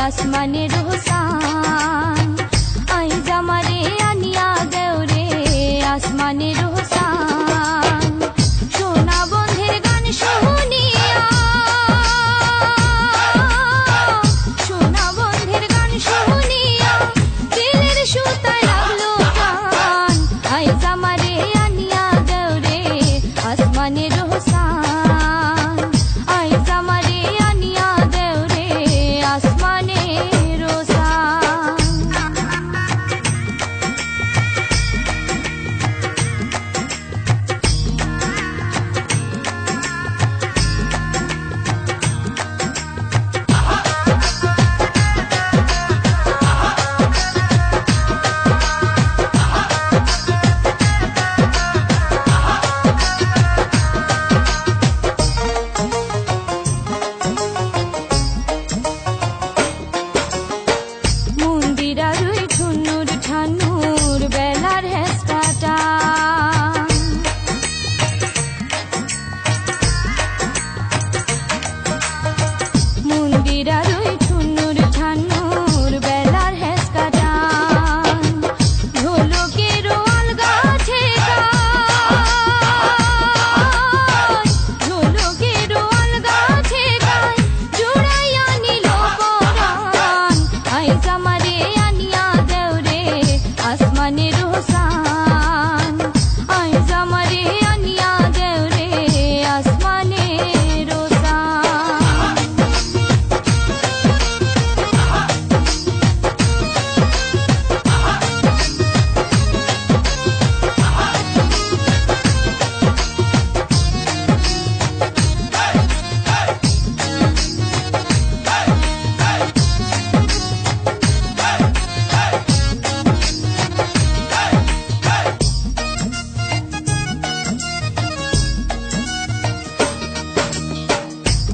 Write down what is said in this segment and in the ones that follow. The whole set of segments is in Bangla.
আসমানের হোসান আই জামারে আনিয়া দেওরে আসমানের হোসান সোনা বন্ধের গান শুনিয়া সোনা বন্ধের গান শুনিয়া দিলের সুতায় লাগলো টান আই জামারে আনিয়া দেওরে আসমানের হোসান আই জামারে আনিয়া দেওরে আসমানের হোসান মন্দিরারুই ঠুনুর ঠানুর বেলার হেস্তাটা মন্দিরারুই ঠুনুর ঠানুর বেলার হেস্তাটা ঢোলকের আলগা ঠেকায় ঢোলকের আলগা ঠেকায় জুড়াইয়া নিল পরাণ আই জামারে আনিয়া দেওরে আসমানের হোসান আই জামারে আনিয়া দেওরে আসমানের হোসান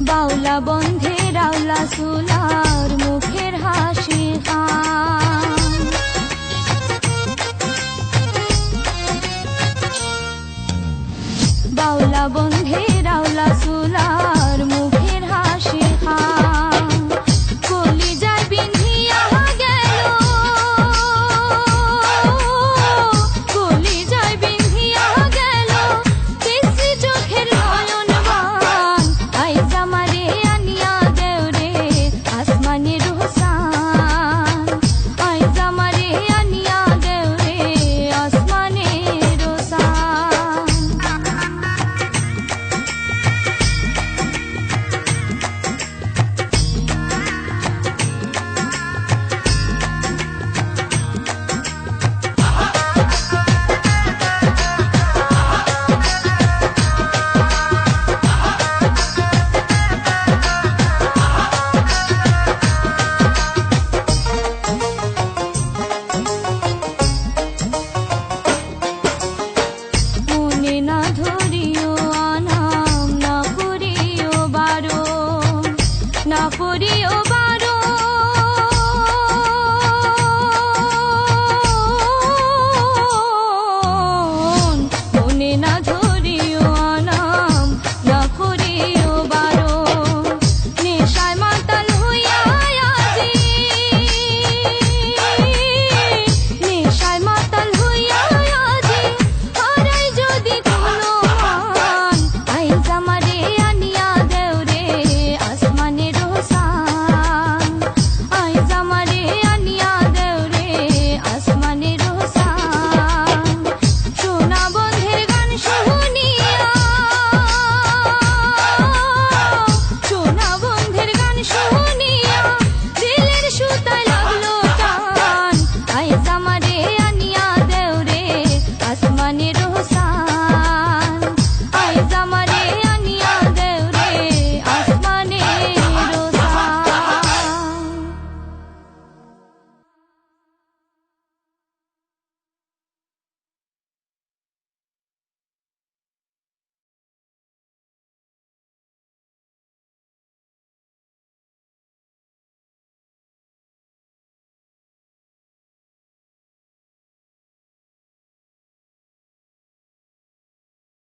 বাউলা বন্ধের আওলা সুলার মুখের হাসি খান বাউলা বন্ধের আওলা সুলার মুখের হাসি খান কলিজায় বিন্ধিয়া গেল কলিজায় বিন্ধিয়া গেল বেশি চোখের নয়ন বান আই জামারে আনিয়া দেওরে আসমানের হোসান আই জামারে আনিয়া দেওরে আসমানের হোসান মনে না ধরিও আনাম না করিও বারণ না করিও